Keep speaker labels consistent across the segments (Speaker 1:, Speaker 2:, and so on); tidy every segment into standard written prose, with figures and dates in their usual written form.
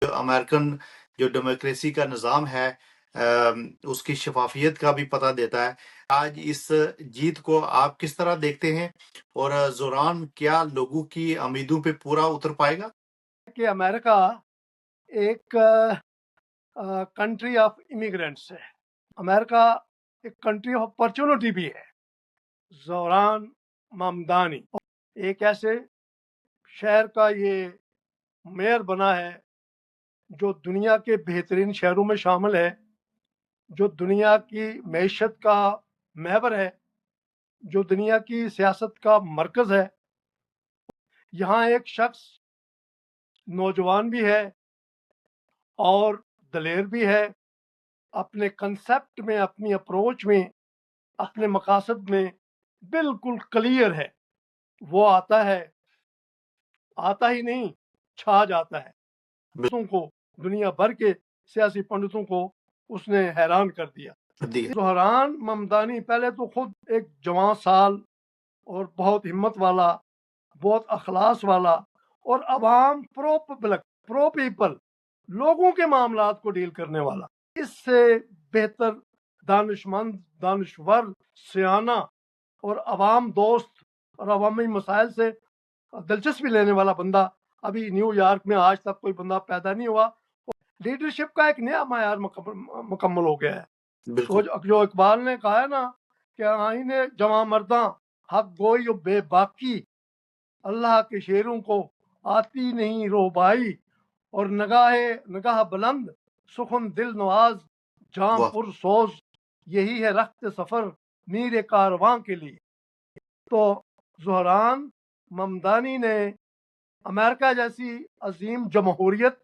Speaker 1: American جو democracy کا نظام ہے اس کی شفافیت کا بھی پتہ دیتا ہے۔ آج اس جیت کو آپ کس طرح دیکھتے ہیں اور زوران کیا لوگوں کی امیدوں پہ پورا اتر پائے گا؟
Speaker 2: کہ امریکہ ایک کنٹری آف امیگرینٹس ہے، امریکہ ایک کنٹری آف اپرچونٹی بھی ہے۔ زوران ممدانی ایک ایسے شہر کا یہ میئر بنا ہے جو دنیا کے بہترین شہروں میں شامل ہے، جو دنیا کی معیشت کا محور ہے، جو دنیا کی سیاست کا مرکز ہے۔ یہاں ایک شخص نوجوان بھی ہے اور دلیر بھی ہے، اپنے کنسیپٹ میں، اپنی اپروچ میں، اپنے مقاصد میں بالکل کلیئر ہے۔ وہ آتا ہی نہیں، چھا جاتا ہے۔ کو دنیا بھر کے سیاسی پنڈتوں کو اس نے حیران کر دیا۔ زہران ممدانی پہلے تو خود ایک جوان سال اور بہت ہمت والا، بہت اخلاص والا اور عوام پرو پیپل لوگوں کے معاملات کو ڈیل کرنے والا، اس سے بہتر دانشمند، دانشور، سیانہ اور عوام دوست اور عوامی مسائل سے دلچسپی لینے والا بندہ ابھی نیو یارک میں آج تک کوئی بندہ پیدا نہیں ہوا۔ لیڈرشپ کا ایک نیا معیار مکمل ہو گیا ہے۔ جو اقبال نے کہا ہے نا کہ آئین جواں مرداں حق گوئی و بے باکی، اللہ کے شیروں کو آتی نہیں روبائی، اور نگاہ بلند سخن دل نواز جاں پر سوز، یہی ہے رخت سفر میر کارواں کے لیے۔ تو زہران ممدانی نے امریکہ جیسی عظیم جمہوریت،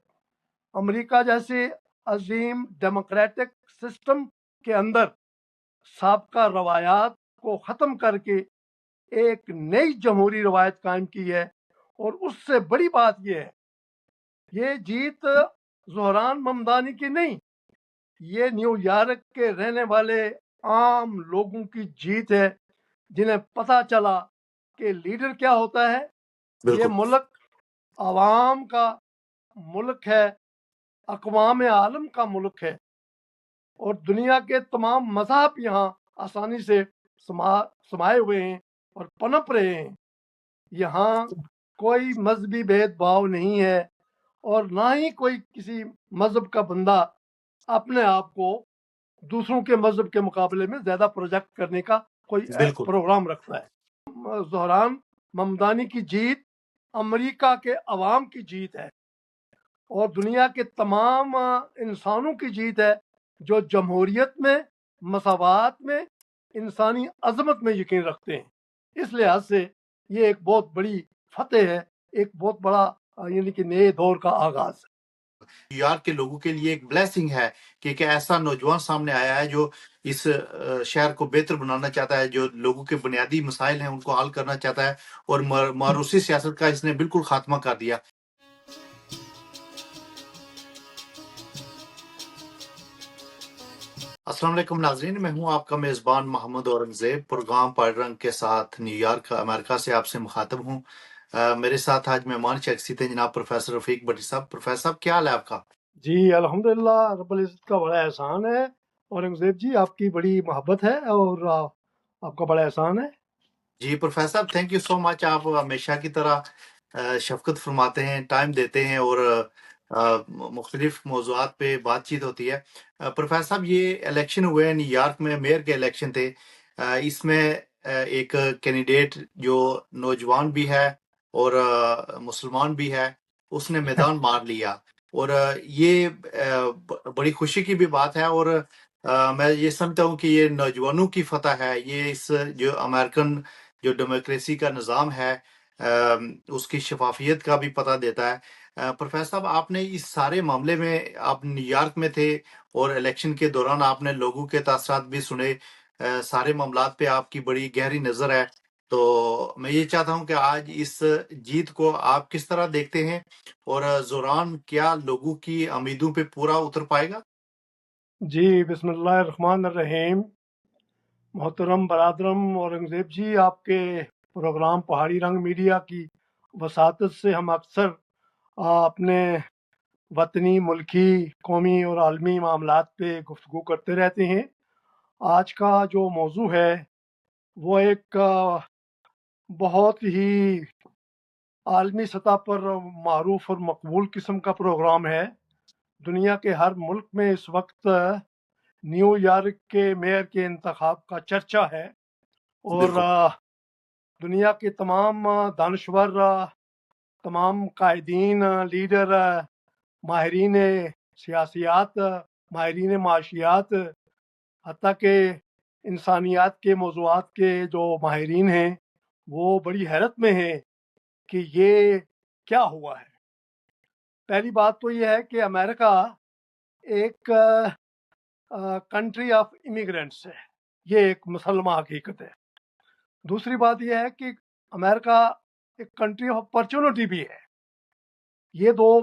Speaker 2: امریکہ جیسے عظیم ڈیموکریٹک سسٹم کے اندر سابقہ روایات کو ختم کر کے ایک نئی جمہوری روایت قائم کی ہے۔ اور اس سے بڑی بات یہ ہے، یہ جیت زہران ممدانی کی نہیں، یہ نیو یارک کے رہنے والے عام لوگوں کی جیت ہے، جنہیں پتہ چلا کہ لیڈر کیا ہوتا ہے۔ یہ ملک عوام کا ملک ہے، اقوام عالم کا ملک ہے، اور دنیا کے تمام مذاہب یہاں آسانی سے سمائے ہوئے ہیں اور پنپ رہے ہیں۔ یہاں کوئی مذہبی بھید بھاؤ نہیں ہے، اور نہ ہی کوئی کسی مذہب کا بندہ اپنے آپ کو دوسروں کے مذہب کے مقابلے میں زیادہ پروجیکٹ کرنے کا کوئی پروگرام رکھتا ہے۔ زہران ممدانی کی جیت امریکہ کے عوام کی جیت ہے، اور دنیا کے تمام انسانوں کی جیت ہے جو جمہوریت میں، مساوات میں، انسانی عظمت میں یقین رکھتے ہیں۔ اس لحاظ سے یہ ایک بہت بڑی فتح ہے، ایک بہت بڑا یعنی کہ نئے دور کا آغاز ہے۔
Speaker 1: نیو یارک کے لوگوں کے لیے ایک بلیسنگ ہے کہ ایک ایسا نوجوان سامنے آیا ہے جو اس شہر کو بہتر بنانا چاہتا ہے، جو لوگوں کے بنیادی مسائل ہیں ان کو حل کرنا چاہتا ہے، اور موروثی سیاست کا اس نے بالکل خاتمہ کر دیا۔ السلام علیکم ناظرین، میں ہوں آپ کا میزبان محمد اورنگزیب، پروگرام پائی رنگ کے ساتھ نیو یارک امریکہ سے آپ سے مخاطب ہوں۔ میرے ساتھ آج مہمان شخصیت ہیں جناب پروفیسر رفیق بٹی صاحب۔ پروفیسر صاحب، کیا حال ہے آپ کا؟
Speaker 2: جی الحمدللہ، رب العزت کا بڑا احسان ہے، اورنگزیب جی آپ کی بڑی محبت ہے اور آپ کا بڑا احسان ہے۔
Speaker 1: جی پروفیسر صاحب، تھینک یو سو مچ۔ آپ ہمیشہ کی طرح شفقت فرماتے ہیں، ٹائم دیتے ہیں، اور مختلف موضوعات پہ بات چیت ہوتی ہے۔ پروفیسر صاحب، یہ الیکشن ہوئے ہیں نیو یارک میں، میئر کے الیکشن تھے۔ اس میں ایک کینڈیڈیٹ جو نوجوان بھی ہے اور مسلمان بھی ہے، اس نے میدان مار لیا، اور یہ بڑی خوشی کی بھی بات ہے، اور میں یہ سمجھتا ہوں کہ یہ نوجوانوں کی فتح ہے۔ یہ اس جو امریکن جو ڈیموکریسی کا نظام ہے اس کی شفافیت کا بھی پتہ دیتا ہے۔ پروفیسر صاحب، آپ نے اس سارے معاملے میں، آپ نیو یارک میں تھے اور الیکشن کے دوران آپ نے لوگوں کے تاثرات بھی سنے، سارے معاملات پہ آپ کی بڑی گہری نظر ہے۔ تو میں یہ چاہتا ہوں کہ آج اس جیت کو آپ کس طرح دیکھتے ہیں، اور زوران کیا لوگوں کی امیدوں پہ پورا اتر پائے گا؟
Speaker 2: جی بسم اللہ الرحمن الرحیم۔ محترم برادرم اورنگزیب جی، آپ کے پروگرام پہاڑی رنگ میڈیا کی وساطت سے ہم اکثر اپنے وطنی، ملکی، قومی اور عالمی معاملات پہ گفتگو کرتے رہتے ہیں۔ آج کا جو موضوع ہے وہ ایک بہت ہی عالمی سطح پر معروف اور مقبول قسم کا پروگرام ہے۔ دنیا کے ہر ملک میں اس وقت نیو یارک کے میئر کے انتخاب کا چرچا ہے، اور
Speaker 1: بالکل
Speaker 2: دنیا کے تمام دانشور، تمام قائدین، لیڈر، ماہرین سیاسیات، ماہرین معاشیات، حتیٰ کہ انسانیات کے موضوعات کے جو ماہرین ہیں وہ بڑی حیرت میں ہیں کہ یہ کیا ہوا ہے۔ پہلی بات تو یہ ہے کہ امریکہ ایک کنٹری آف امیگرینٹس ہے، یہ ایک مسلمہ حقیقت ہے۔ دوسری بات یہ ہے کہ امریکہ ایک کنٹری آف اپرچونٹی بھی ہے۔ یہ دو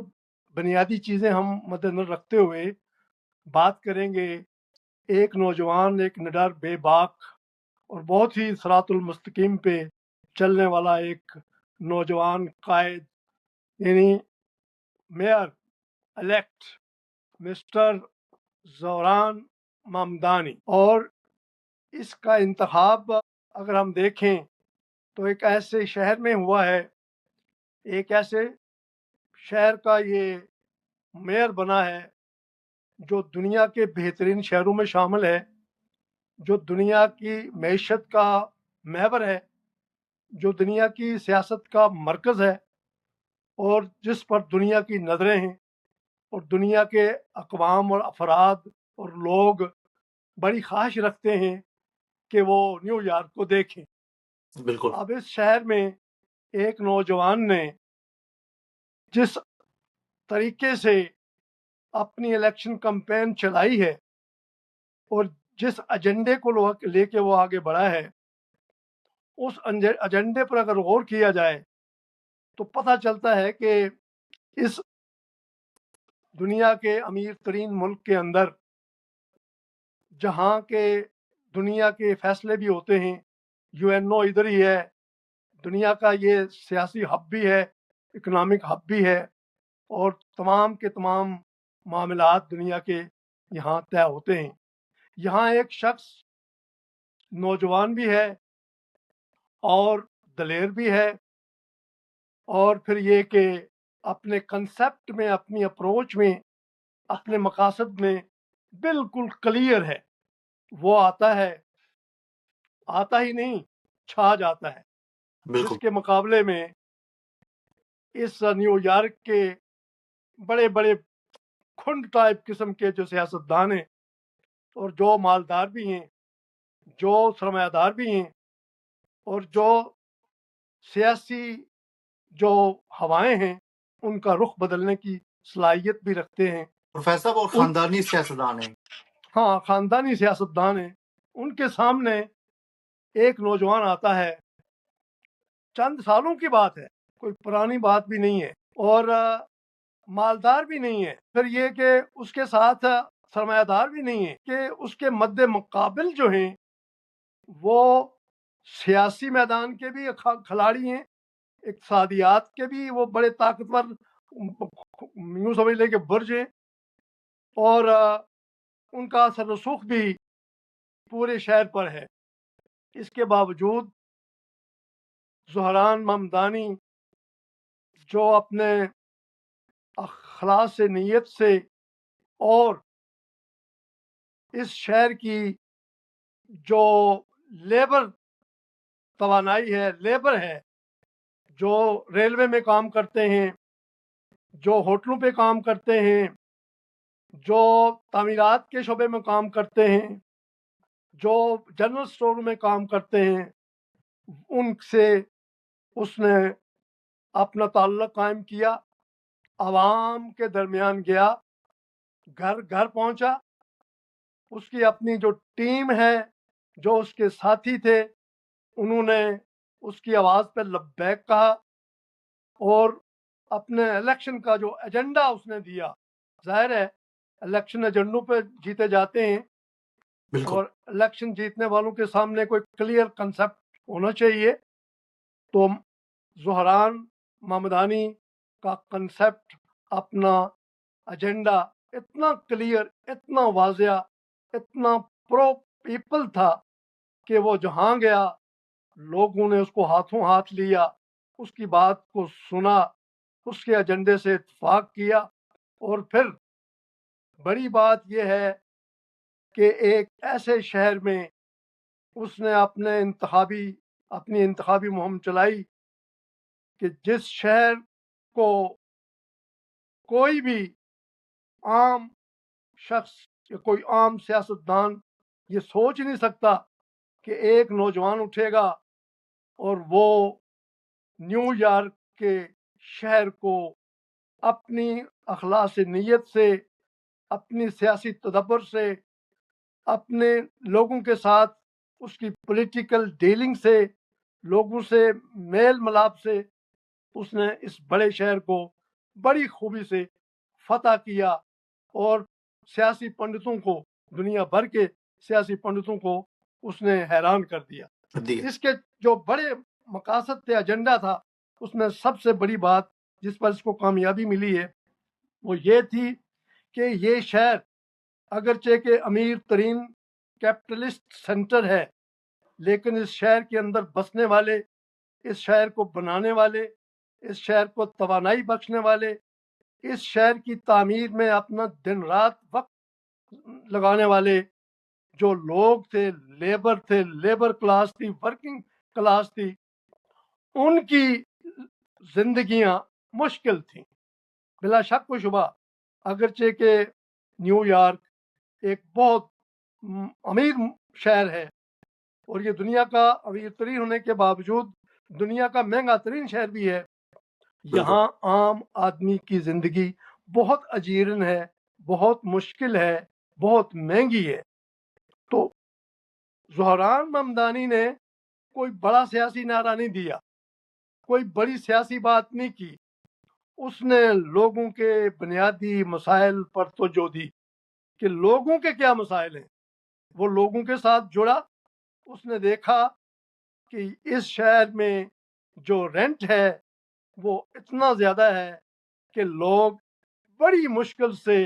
Speaker 2: بنیادی چیزیں ہم مد نظر رکھتے ہوئے بات کریں گے۔ ایک نوجوان، ایک نڈر، بے باک اور بہت ہی صراط المستقیم پہ چلنے والا ایک نوجوان قائد، یعنی mayor elect mister Zoran Mamdani, اور اس کا انتخاب اگر ہم دیکھیں تو ایک ایسے شہر میں ہوا ہے، ایک ایسے شہر کا یہ میئر بنا ہے جو دنیا کے بہترین شہروں میں شامل ہے، جو دنیا کی معیشت کا محور ہے، جو دنیا کی سیاست کا مرکز ہے، اور جس پر دنیا کی نظریں ہیں، اور دنیا کے اقوام اور افراد اور لوگ بڑی خواہش رکھتے ہیں کہ وہ نیو یارک کو دیکھیں۔
Speaker 1: بالکل
Speaker 2: اب اس شہر میں ایک نوجوان نے جس طریقے سے اپنی الیکشن کمپین چلائی ہے اور جس ایجنڈے کو لے کے وہ آگے بڑھا ہے، اس ایجنڈے پر اگر غور کیا جائے تو پتہ چلتا ہے کہ اس دنیا کے امیر ترین ملک کے اندر، جہاں کے دنیا کے فیصلے بھی ہوتے ہیں، یو این او ادھر ہی ہے، دنیا کا یہ سیاسی ہب بھی ہے، اکنامک ہب بھی ہے، اور تمام کے تمام معاملات دنیا کے یہاں طے ہوتے ہیں۔ یہاں ایک شخص نوجوان بھی ہے اور دلیر بھی ہے، اور پھر یہ کہ اپنے کنسپٹ میں، اپنی اپروچ میں، اپنے مقاصد میں بالکل کلیئر ہے۔ وہ آتا ہی نہیں، چھا جاتا ہے،
Speaker 1: بالکل
Speaker 2: جس کے مقابلے میں اس نیو یارک کے بڑے بڑے کھنڈ ٹائپ قسم کے جو سیاستدان ہیں، اور جو مالدار بھی ہیں، جو سرمایہ دار بھی ہیں، اور جو سیاسی جو ہوائیں ہیں ان کا رخ بدلنے کی صلاحیت بھی رکھتے ہیں۔
Speaker 1: پروفیسر صاحب اور خاندانی سیاستدان ہیں۔
Speaker 2: ہاں، خاندانی سیاستدان ہیں۔ ان کے سامنے ایک نوجوان آتا ہے، چند سالوں کی بات ہے، کوئی پرانی بات بھی نہیں ہے، اور مالدار بھی نہیں ہے، پھر یہ کہ اس کے ساتھ سرمایہ دار بھی نہیں ہے، کہ اس کے مد مقابل جو ہیں وہ سیاسی میدان کے بھی کھلاڑی ہیں، اقتصادیات کے بھی وہ بڑے طاقتور، یوں سمجھ لیں کہ برج ہیں، اور ان کا اثر رسوخ بھی پورے شہر پر ہے۔ اس کے باوجود زہران ممدانی، جو اپنے اخلاص نیت سے اور اس شہر کی جو لیبر توانائی ہے، لیبر ہے، جو ریلوے میں کام کرتے ہیں، جو ہوٹلوں پہ کام کرتے ہیں، جو تعمیرات کے شعبے میں کام کرتے ہیں، جو جنرل سٹور میں کام کرتے ہیں، ان سے اس نے اپنا تعلق قائم کیا، عوام کے درمیان گیا، گھر گھر پہنچا۔ اس کی اپنی جو ٹیم ہے، جو اس کے ساتھی تھے، انہوں نے اس کی آواز پہ لبیک کہا، اور اپنے الیکشن کا جو ایجنڈا اس نے دیا، ظاہر ہے الیکشن ایجنڈوں پہ جیتے جاتے ہیں،
Speaker 1: بالکل
Speaker 2: اور الیکشن جیتنے والوں کے سامنے کوئی کلیئر کنسپٹ ہونا چاہیے۔ تو زہران ممدانی کا کنسپٹ اپنا ایجنڈا اتنا کلیئر، اتنا واضح، اتنا پرو پیپل تھا کہ وہ جہاں گیا لوگوں نے اس کو ہاتھوں ہاتھ لیا، اس کی بات کو سنا، اس کے ایجنڈے سے اتفاق کیا. اور پھر بڑی بات یہ ہے کہ ایک ایسے شہر میں اس نے اپنی انتخابی مہم چلائی کہ جس شہر کو کوئی بھی عام شخص یا کوئی عام سیاستدان یہ سوچ نہیں سکتا کہ ایک نوجوان اٹھے گا اور وہ نیو یارک کے شہر کو اپنی اخلاص نیت سے، اپنی سیاسی تدبر سے، اپنے لوگوں کے ساتھ اس کی پولیٹیکل ڈیلنگ سے، لوگوں سے میل ملاپ سے اس نے اس بڑے شہر کو بڑی خوبی سے فتح کیا اور سیاسی پنڈتوں کو، دنیا بھر کے سیاسی پنڈتوں کو اس نے حیران کر دیا. اس کے جو بڑے مقاصد تھے، ایجنڈا تھا، اس میں سب سے بڑی بات جس پر اس کو کامیابی ملی ہے وہ یہ تھی کہ یہ شہر اگرچہ کہ امیر ترین کیپٹلسٹ سینٹر ہے، لیکن اس شہر کے اندر بسنے والے، اس شہر کو بنانے والے، اس شہر کو توانائی بخشنے والے، اس شہر کی تعمیر میں اپنا دن رات وقت لگانے والے جو لوگ تھے، لیبر کلاس تھی، ورکنگ کلاس تھی، ان کی زندگیاں مشکل تھیں. بلا شک و شبہ اگرچہ کہ نیو یارک ایک بہت امیر شہر ہے اور یہ دنیا کا امیر ترین ہونے کے باوجود دنیا کا مہنگا ترین شہر بھی ہے، یہاں عام آدمی کی زندگی بہت اجیرن ہے، بہت مشکل ہے، بہت مہنگی ہے. تو زہران ممدانی نے کوئی بڑا سیاسی نعرہ نہیں دیا، کوئی بڑی سیاسی بات نہیں کی، اس نے لوگوں کے بنیادی مسائل پر توجہ دی کہ لوگوں کے کیا مسائل ہیں. وہ لوگوں کے ساتھ جڑا، اس نے دیکھا کہ اس شہر میں جو رینٹ ہے وہ اتنا زیادہ ہے کہ لوگ بڑی مشکل سے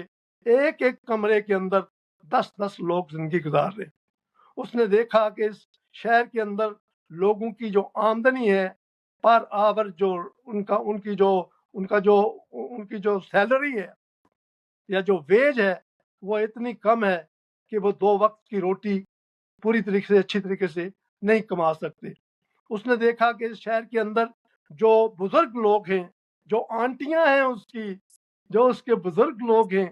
Speaker 2: ایک ایک کمرے کے اندر 10 لوگ زندگی گزار رہے. اس نے دیکھا کہ اس شہر کے اندر لوگوں کی جو آمدنی ہے پر آور، جو ان کی جو سیلری ہے یا جو ویج ہے وہ اتنی کم ہے کہ وہ 2 وقت کی روٹی پوری طریقے سے اچھی طریقے سے نہیں کما سکتے. اس نے دیکھا کہ اس شہر کے اندر جو بزرگ لوگ ہیں، جو آنٹیاں ہیں اس کی، جو اس کے بزرگ لوگ ہیں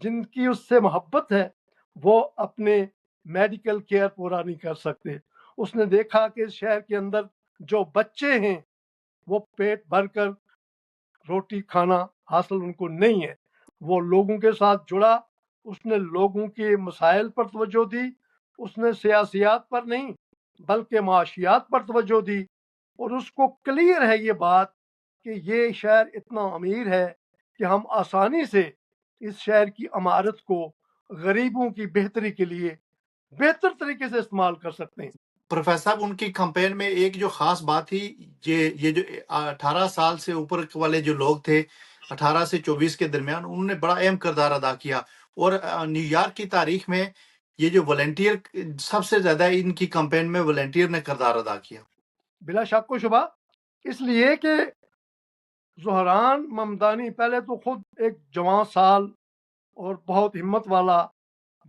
Speaker 2: جن کی اس سے محبت ہے، وہ اپنے میڈیکل کیئر پورا نہیں کر سکتے. اس نے دیکھا کہ اس شہر کے اندر جو بچے ہیں وہ پیٹ بھر کر روٹی کھانا حاصل ان کو نہیں ہے. وہ لوگوں کے ساتھ جڑا، اس نے لوگوں کے مسائل پر توجہ دی، اس نے سیاسیات پر نہیں بلکہ معاشیات پر توجہ دی. اور اس کو کلیئر ہے یہ بات کہ یہ شہر اتنا امیر ہے کہ ہم آسانی سے اس شہر کی عمارت کو غریبوں کی بہتری کے لیے بہتر طریقے سے استعمال کر سکتے ہیں.
Speaker 1: پروفیسر صاحب، ان کی کمپین میں ایک جو خاص بات تھی، یہ جو 18 سال سے اوپر والے جو لوگ تھے، 18 سے 24 کے درمیان، انہوں نے بڑا اہم کردار ادا کیا. اور نیو یارک کی تاریخ میں یہ جو والنٹیئر، سب سے زیادہ ان کی کمپین میں والنٹیئر نے کردار ادا کیا.
Speaker 2: بلا شک و شبہ، اس لیے کہ زہران ممدانی پہلے تو خود ایک جوان سال اور بہت ہمت والا،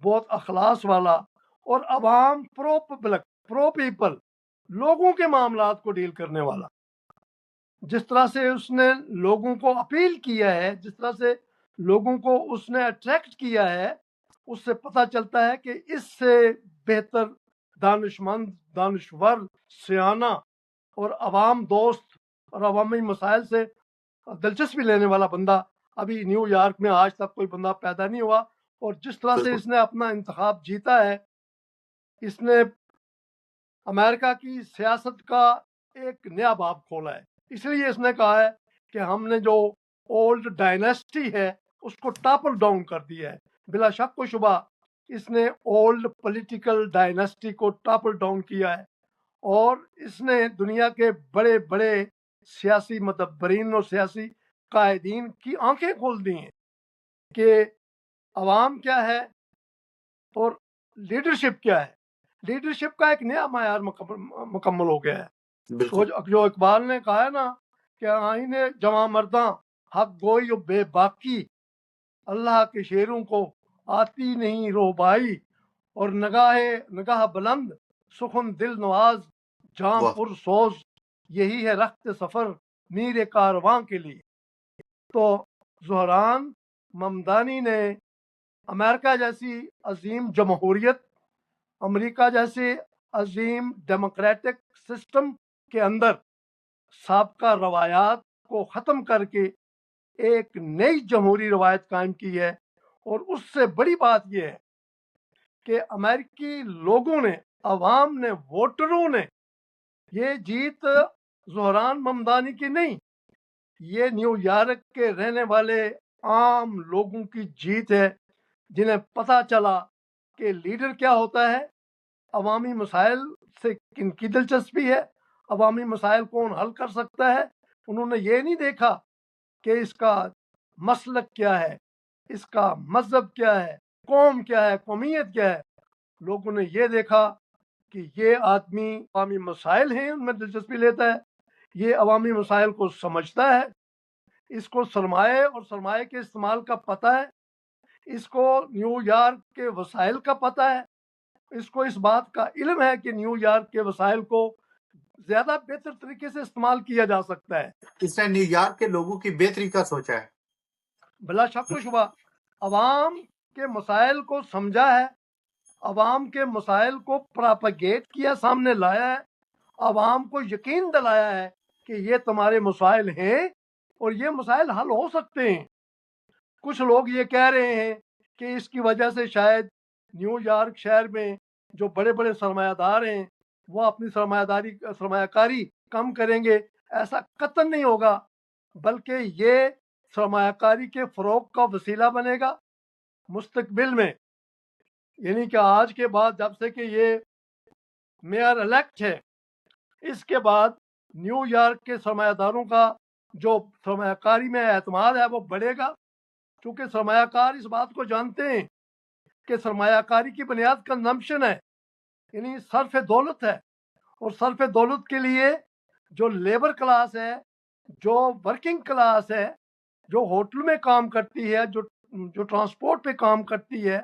Speaker 2: بہت اخلاص والا اور عوام پرو پیپل، لوگوں کے معاملات کو ڈیل کرنے والا. جس طرح سے اس نے لوگوں کو اپیل کیا ہے، جس طرح سے لوگوں کو اس نے اٹریکٹ کیا ہے، اس سے پتہ چلتا ہے کہ اس سے بہتر دانشمند، دانشور، سیانہ اور عوام دوست اور عوامی مسائل سے دلچسپی لینے والا بندہ ابھی نیو یارک میں آج تک کوئی بندہ پیدا نہیں ہوا. اور جس طرح سے اس نے اپنا انتخاب جیتا ہے، اس نے امریکہ کی سیاست کا ایک نیا باب کھولا ہے. اس لیے اس نے کہا ہے کہ ہم نے جو اولڈ ڈائنیسٹی ہے اس کو ٹاپل ڈاؤن کر دیا ہے. بلا شک و شبہ اس نے اولڈ پولیٹیکل ڈائنیسٹی کو ٹاپل ڈاؤن کیا ہے اور اس نے دنیا کے بڑے بڑے سیاسی مدبرین اور سیاسی قائدین کی آنکھیں کھول دی ہیں. کہ عوام کیا ہے اور لیڈرشپ کیا ہے. لیڈرشپ کا ایک نیا معیار مکمل ہو گیا ہے. تو
Speaker 1: بالکل
Speaker 2: جو اقبال نے کہا ہے نا کہ آئین جواں مرداں حق گوئی و بے باکی، اللہ کے شیروں کو آتی نہیں روبائی، اور نگاہ بلند سخن دل نواز جاں
Speaker 1: واہ
Speaker 2: پر سوز، یہی ہے رخت سفر میر کارواں کے لیے. تو زہران ممدانی نے امریکہ جیسی عظیم جمہوریت، امریکہ جیسے عظیم ڈیموکریٹک سسٹم کے اندر سابقہ روایات کو ختم کر کے ایک نئی جمہوری روایت قائم کی ہے. اور اس سے بڑی بات یہ ہے کہ امریکی لوگوں نے، عوام نے، ووٹروں نے، یہ جیت زہران ممدانی کی نہیں، یہ نیو یارک کے رہنے والے عام لوگوں کی جیت ہے، جنہیں پتہ چلا کہ لیڈر کیا ہوتا ہے، عوامی مسائل سے کن کی دلچسپی ہے، عوامی مسائل کون حل کر سکتا ہے. انہوں نے یہ نہیں دیکھا کہ اس کا مسلک کیا ہے، اس کا مذہب کیا ہے، قوم کیا ہے، قومیت کیا ہے. لوگوں نے یہ دیکھا کہ یہ آدمی عوامی مسائل ہیں ان میں دلچسپی لیتا ہے، یہ عوامی مسائل کو سمجھتا ہے، اس کو سرمایہ اور سرمایہ کے استعمال کا پتہ ہے، اس کو نیو یارک کے وسائل کا پتہ ہے، اس کو اس بات کا علم ہے کہ نیو یارک کے وسائل کو زیادہ بہتر طریقے سے استعمال کیا جا سکتا ہے.
Speaker 1: اس نے نیو یارک کے لوگوں کی بہتری کا سوچا ہے.
Speaker 2: بلا شک و شبہ عوام کے مسائل کو سمجھا ہے، عوام کے مسائل کو پراپگیٹ کیا، سامنے لایا ہے، عوام کو یقین دلایا ہے کہ یہ تمہارے مسائل ہیں اور یہ مسائل حل ہو سکتے ہیں. کچھ لوگ یہ کہہ رہے ہیں کہ اس کی وجہ سے شاید نیو یارک شہر میں جو بڑے بڑے سرمایہ دار ہیں وہ اپنی سرمایہ کاری کم کریں گے. ایسا قطعاً نہیں ہوگا، بلکہ یہ سرمایہ کاری کے فروغ کا وسیلہ بنے گا مستقبل میں. یعنی کہ آج کے بعد جب سے کہ یہ میئر الیکٹ ہے، اس کے بعد نیو یارک کے سرمایہ داروں کا جو سرمایہ کاری میں اعتماد ہے وہ بڑھے گا، کیونکہ سرمایہ کار اس بات کو جانتے ہیں کہ سرمایہ کاری کی بنیاد کنزمپشن ہے، یعنی صرف دولت ہے. اور صرف دولت کے لیے جو لیبر کلاس ہے، جو ورکنگ کلاس ہے، جو ہوٹل میں کام کرتی ہے، جو ٹرانسپورٹ پہ کام کرتی ہے،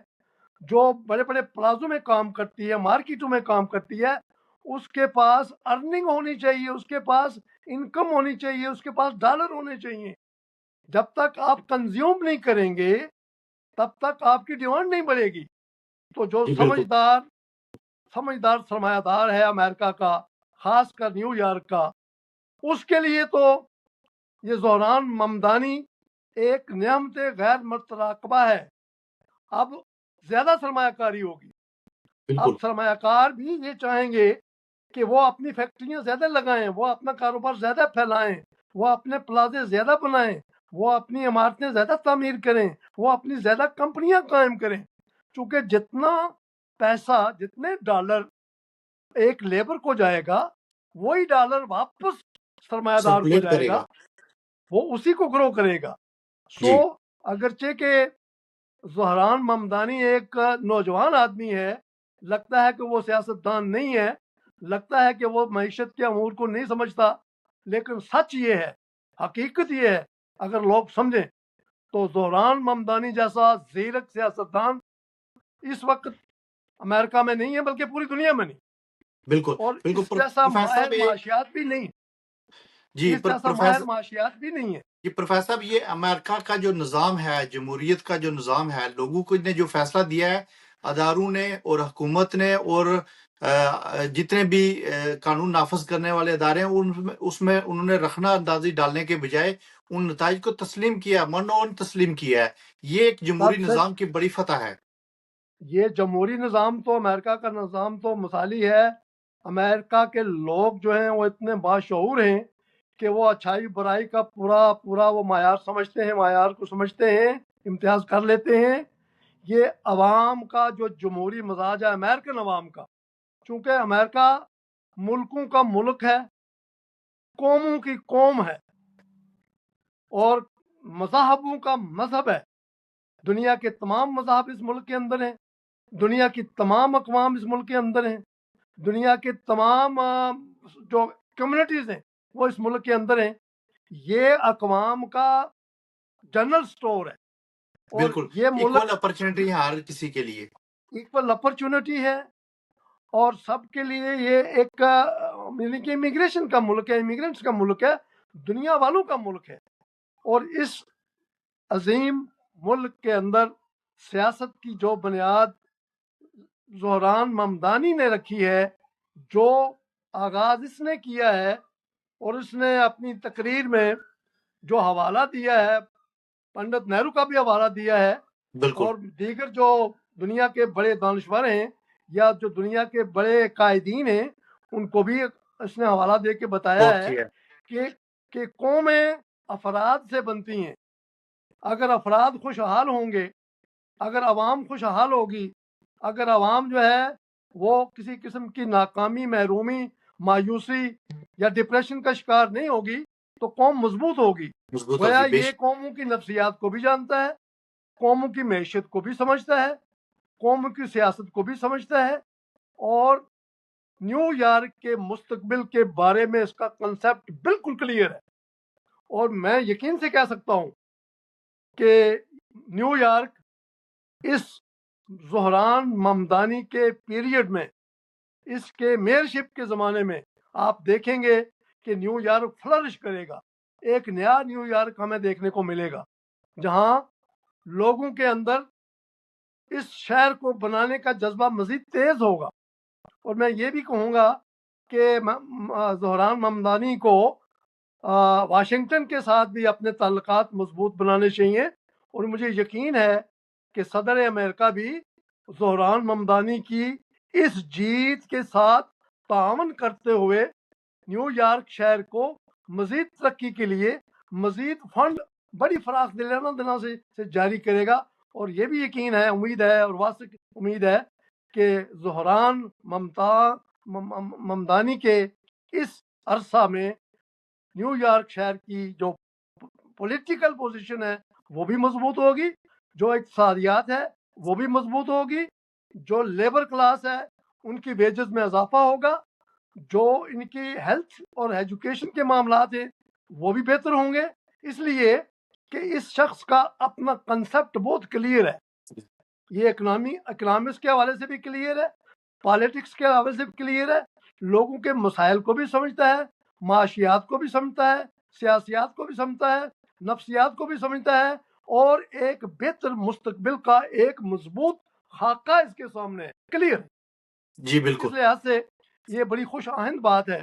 Speaker 2: جو بڑے بڑے پلازوں میں کام کرتی ہے، مارکیٹوں میں کام کرتی ہے، اس کے پاس ارننگ ہونی چاہیے، اس کے پاس انکم ہونی چاہیے، اس کے پاس ڈالر ہونے چاہیے. جب تک آپ کنزیوم نہیں کریں گے تب تک آپ کی ڈیمانڈ نہیں بڑھے گی. تو جو
Speaker 1: جی بالکل
Speaker 2: سمجھدار سرمایہ دار ہے امریکہ کا، خاص کر نیو یارک کا، اس کے لیے تو یہ زہران ممدانی ایک نعمت غیر متراکبہ ہے. اب زیادہ سرمایہ کاری ہوگی. اب
Speaker 1: بالکل
Speaker 2: سرمایہ کار بھی یہ چاہیں گے کہ وہ اپنی فیکٹریاں زیادہ لگائیں، وہ اپنا کاروبار زیادہ پھیلائیں، وہ اپنے پلازے زیادہ بنائیں، وہ اپنی عمارتیں زیادہ تعمیر کریں، وہ اپنی زیادہ کمپنیاں قائم کریں. چونکہ جتنا پیسہ، جتنے ڈالر ایک لیبر کو جائے گا، وہی ڈالر واپس سرمایہ دار کو
Speaker 1: سرکولیٹ
Speaker 2: جائے
Speaker 1: کرے
Speaker 2: گا،
Speaker 1: گا.
Speaker 2: وہ اسی کو گرو کرے گا. سو
Speaker 1: جی
Speaker 2: اگرچہ کہ زہران ممدانی ایک نوجوان آدمی ہے، لگتا ہے کہ وہ سیاستدان نہیں ہے، لگتا ہے کہ وہ معیشت کے امور کو نہیں سمجھتا، لیکن سچ یہ ہے، حقیقت یہ ہے، اگر لوگ سمجھیں تو زہران ممدانی جیسا زیرک سیاستدان اس وقت امریکہ میں نہیں ہے، بلکہ پوری دنیا میں نہیں،
Speaker 1: بالکل
Speaker 2: اور
Speaker 1: بالکل
Speaker 2: اس جیسا
Speaker 1: پروفیسر
Speaker 2: ماہر
Speaker 1: صاحب
Speaker 2: معاشیات بھی نہیں،
Speaker 1: جی
Speaker 2: اس جیسا ماہر
Speaker 1: پروفیسر
Speaker 2: معاشیات بھی نہیں ہے.
Speaker 1: جی پروفیسر صاحب، یہ امریکہ کا جو نظام ہے، جمہوریت کا جو نظام ہے، لوگوں کو نے جو فیصلہ دیا ہے، اداروں نے اور حکومت نے اور جتنے بھی قانون نافذ کرنے والے ادارے ہیں، اس میں انہوں نے رخنہ اندازی ڈالنے کے بجائے ان نتائج کو تسلیم کیا، من تسلیم کیا ہے. یہ ایک جمہوری
Speaker 2: سب سے
Speaker 1: نظام کی بڑی فتح ہے.
Speaker 2: یہ جمہوری نظام تو امریکہ کا نظام تو مثالی ہے. امریکہ کے لوگ جو ہیں وہ اتنے باشعور ہیں کہ وہ اچھائی برائی کا پورا وہ معیار سمجھتے ہیں، معیار کو سمجھتے ہیں، امتیاز کر لیتے ہیں. یہ عوام کا جو جمہوری مزاج ہے، امریکن عوام کا، چونکہ امریکہ ملکوں کا ملک ہے، قوموں کی قوم ہے، اور مذاہبوں کا مذہب ہے. دنیا کے تمام مذاہب اس ملک کے اندر ہیں، دنیا کی تمام اقوام اس ملک کے اندر ہیں، دنیا کے تمام جو کمیونٹیز ہیں وہ اس ملک کے اندر ہیں. یہ اقوام کا جنرل سٹور ہے، اور
Speaker 1: بالکل
Speaker 2: یہ ملک
Speaker 1: ایکول اپرچونٹی ہے ہر کسی کے لیے.
Speaker 2: ایکول اپرچونٹی ہے، اور سب کے لیے یہ ایک یعنی کہ امیگریشن کا ملک ہے، امیگرینٹس کا ملک ہے، دنیا والوں کا ملک ہے. اور اس عظیم ملک کے اندر سیاست کی جو بنیاد زہران ممدانی نے رکھی ہے، جو آغاز اس نے کیا ہے، اور اس نے اپنی تقریر میں جو حوالہ دیا ہے، پنڈت نہرو کا بھی حوالہ دیا ہے،
Speaker 1: بالکل
Speaker 2: اور دیگر جو دنیا کے بڑے دانشور ہیں یا جو دنیا کے بڑے قائدین ہیں ان کو بھی اس نے حوالہ دے کے بتایا
Speaker 1: بہت
Speaker 2: ہے
Speaker 1: کیا.
Speaker 2: کہ قومیں افراد سے بنتی ہیں. اگر افراد خوشحال ہوں گے، اگر عوام خوشحال ہوگی، اگر عوام جو ہے وہ کسی قسم کی ناکامی، محرومی، مایوسی یا ڈپریشن کا شکار نہیں ہوگی تو قوم مضبوط ہوگی.
Speaker 1: مضبوط
Speaker 2: گویا
Speaker 1: ہوگی.
Speaker 2: یہ قوموں کی نفسیات کو بھی جانتا ہے، قوموں کی معیشت کو بھی سمجھتا ہے، قوموں کی سیاست کو بھی سمجھتا ہے، اور نیو یارک کے مستقبل کے بارے میں اس کا کنسیپٹ بالکل کلیئر ہے. اور میں یقین سے کہہ سکتا ہوں کہ نیو یارک اس زہران ممدانی کے پیریڈ میں، اس کے میئرشپ کے زمانے میں آپ دیکھیں گے کہ نیو یارک فلرش کرے گا. ایک نیا نیو یارک ہمیں دیکھنے کو ملے گا، جہاں لوگوں کے اندر اس شہر کو بنانے کا جذبہ مزید تیز ہوگا. اور میں یہ بھی کہوں گا کہ زہران ممدانی کو واشنگٹن کے ساتھ بھی اپنے تعلقات مضبوط بنانے چاہیے. اور مجھے یقین ہے کہ صدر امریکہ بھی زہران ممدانی کی اس جیت کے ساتھ تعاون کرتے ہوئے نیو یارک شہر کو مزید ترقی کے لیے مزید فنڈ بڑی فراخ دلانہ سے جاری کرے گا. اور یہ بھی یقین ہے، امید ہے اور واثق امید ہے کہ زہران ممدانی کے اس عرصہ میں نیو یارک شہر کی جو پولیٹیکل پوزیشن ہے وہ بھی مضبوط ہوگی، جو اقتصادیات ہے وہ بھی مضبوط ہوگی، جو لیبر کلاس ہے ان کی ویجز میں اضافہ ہوگا، جو ان کی ہیلتھ اور ایجوکیشن کے معاملات ہیں وہ بھی بہتر ہوں گے. اس لیے کہ اس شخص کا اپنا کنسپٹ بہت کلیئر ہے. یہ اکنامکس کے حوالے سے بھی کلیئر ہے، پالیٹکس کے حوالے سے بھی کلیئر ہے، لوگوں کے مسائل کو بھی سمجھتا ہے، معاشیات کو بھی سمجھتا ہے، سیاسیات کو بھی سمجھتا ہے، نفسیات کو بھی سمجھتا ہے، اور ایک بہتر مستقبل کا ایک مضبوط خاکہ اس کے سامنے ہے، کلیئر.
Speaker 1: جی بالکل.
Speaker 2: اس لحاظ سے یہ بڑی خوش آہند بات ہے،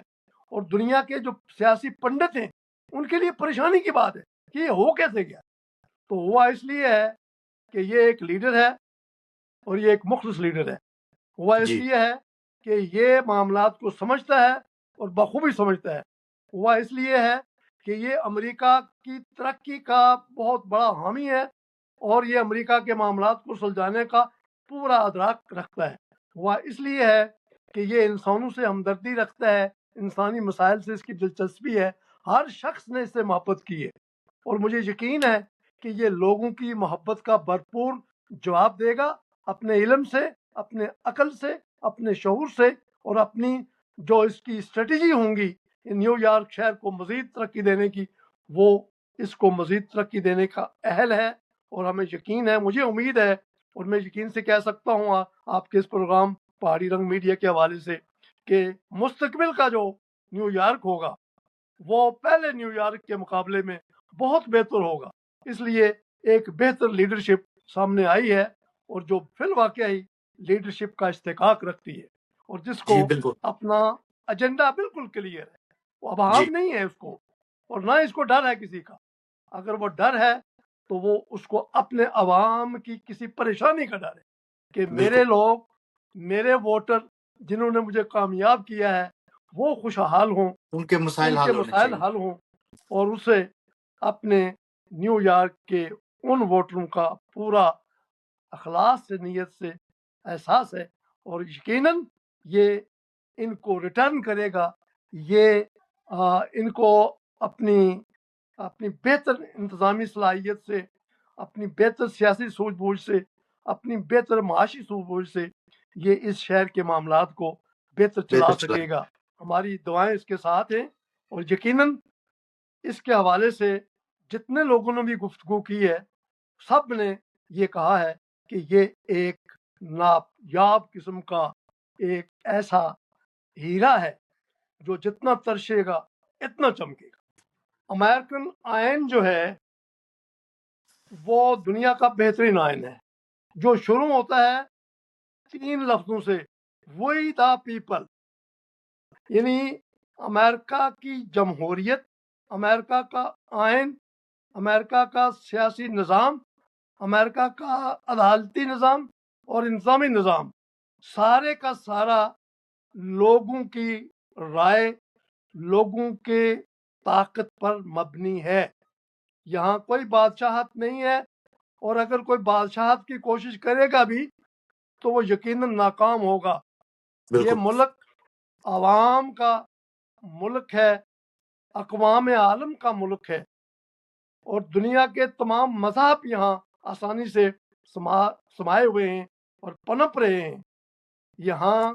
Speaker 2: اور دنیا کے جو سیاسی پنڈت ہیں ان کے لیے پریشانی کی بات ہے کہ یہ ہو کیسے گیا. تو ہوا اس لیے ہے کہ یہ ایک لیڈر ہے، اور یہ ایک مخلص لیڈر ہے. ہوا اس
Speaker 1: جی
Speaker 2: لیے ہے کہ یہ معاملات کو سمجھتا ہے اور بخوبی سمجھتا ہے. ہوا اس لیے ہے کہ یہ امریکہ کی ترقی کا بہت بڑا حامی ہے، اور یہ امریکہ کے معاملات کو سلجھانے کا پورا ادراک رکھتا ہے. ہوا اس لیے ہے کہ یہ انسانوں سے ہمدردی رکھتا ہے، انسانی مسائل سے اس کی دلچسپی ہے، ہر شخص نے اس سے محبت کی ہے. اور مجھے یقین ہے کہ یہ لوگوں کی محبت کا بھرپور جواب دے گا، اپنے علم سے، اپنے عقل سے، اپنے شعور سے، اور اپنی جو اس کی اسٹریٹجی ہوں گی نیو یارک شہر کو مزید ترقی دینے کی، وہ اس کو مزید ترقی دینے کا اہل ہے. اور ہمیں یقین ہے، مجھے امید ہے، اور میں یقین سے کہہ سکتا ہوں آپ کے اس پروگرام پہاڑی رنگ میڈیا کے حوالے سے، کہ مستقبل کا جو نیو یارک ہوگا وہ پہلے نیو یارک کے مقابلے میں بہت بہتر ہوگا. اس لیے ایک بہتر لیڈرشپ سامنے آئی ہے، اور جو فی الواقعی لیڈرشپ کا استحقاق رکھتی ہے، اور جس کو
Speaker 1: جی بالکل.
Speaker 2: اپنا ایجنڈا بالکل کلیئر ہے. وہ اب
Speaker 1: جی
Speaker 2: ہم نہیں ہے اس کو، اور نہ اس کو ڈر ہے کسی کا. اگر وہ ڈر ہے تو وہ اس کو اپنے عوام کی کسی پریشانی کا ڈر ہے کہ
Speaker 1: بالکل.
Speaker 2: میرے لوگ، میرے ووٹر جنہوں نے مجھے کامیاب کیا ہے وہ خوشحال ہوں،
Speaker 1: ان کے مسائل
Speaker 2: ان کے
Speaker 1: حل ہونے
Speaker 2: مسائل
Speaker 1: چاہیے.
Speaker 2: حل ہوں، اور اسے اپنے نیو یارک کے ان ووٹروں کا پورا اخلاص سے، نیت سے احساس ہے، اور یقیناً یہ ان کو ریٹرن کرے گا. یہ ان کو اپنی بہتر انتظامی صلاحیت سے اپنی بہتر سیاسی سوچ بوجھ سے، اپنی بہتر معاشی سوچ بوجھ سے یہ اس شہر کے معاملات کو بہتر چلا سکے گا۔ ہماری دعائیں اس کے ساتھ ہیں، اور یقیناً اس کے حوالے سے جتنے لوگوں نے بھی گفتگو کی ہے، سب نے یہ کہا ہے کہ یہ ایک نایاب قسم کا ایک ایسا ہیرا ہے جو جتنا ترشے گا اتنا چمکے گا۔ امریکن آئین جو ہے وہ دنیا کا بہترین آئین ہے، جو شروع ہوتا ہے 3 لفظوں سے، وہی دا پیپل، یعنی امریکہ کی جمہوریت، امریکہ کا آئین، امریکہ کا سیاسی نظام، امریکہ کا عدالتی نظام اور انتظامی نظام، سارے کا سارا لوگوں کی رائے، لوگوں کے طاقت پر مبنی ہے۔ یہاں کوئی بادشاہت نہیں ہے، اور اگر کوئی بادشاہت کی کوشش کرے گا بھی تو وہ یقیناً ناکام ہوگا۔ یہ ملک عوام کا ملک ہے، اقوام عالم کا ملک ہے، اور دنیا کے تمام مذہب یہاں آسانی سے سمائے ہوئے ہیں اور پنپ رہے ہیں۔ یہاں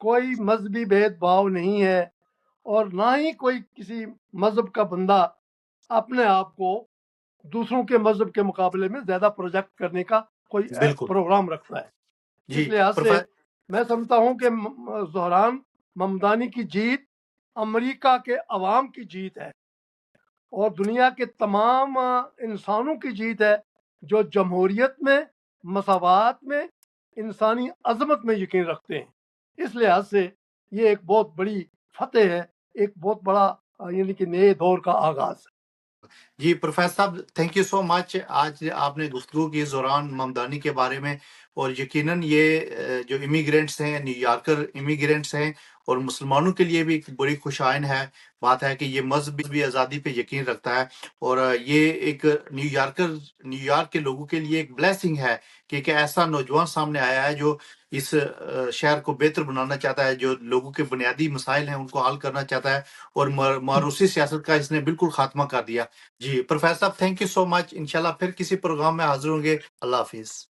Speaker 2: کوئی مذہبی بھید بھاؤ نہیں ہے، اور نہ ہی کوئی کسی مذہب کا بندہ اپنے آپ کو دوسروں کے مذہب کے مقابلے میں زیادہ پروجیکٹ کرنے کا کوئی پروگرام رکھتا ہے۔ اس لحاظ سے میں سمجھتا ہوں کہ زہران ممدانی کی جیت امریکہ کے عوام کی جیت ہے، اور دنیا کے تمام انسانوں کی جیت ہے جو جمہوریت میں، مساوات میں، انسانی عظمت میں یقین رکھتے ہیں۔ اس لحاظ سے یہ ایک بہت بڑی فتح ہے، ایک بہت بڑا یعنی کہ نئے دور کا آغاز ہے۔
Speaker 1: جی پروفیسر صاحب، تھینک یو سو مچ۔ آج آپ نے گفتگو کی زہران ممدانی کے بارے میں، اور یقیناً یہ جو امیگرینٹس ہیں، نیو یارکر امیگرینٹس ہیں، اور مسلمانوں کے لیے بھی ایک بڑی خوشائن ہے بات ہے کہ یہ مذہبی آزادی پہ یقین رکھتا ہے، اور یہ ایک نیو یارک کے لوگوں کے لیے ایک بلیسنگ ہے کہ ایک ایسا نوجوان سامنے آیا ہے جو اس شہر کو بہتر بنانا چاہتا ہے، جو لوگوں کے بنیادی مسائل ہیں ان کو حل کرنا چاہتا ہے، اور موروثی سیاست کا اس نے بالکل خاتمہ کر دیا۔ جی پروفیسر صاحب، تھینک یو سو مچ۔ انشاءاللہ پھر کسی پروگرام میں حاضر ہوں گے۔ اللہ حافظ۔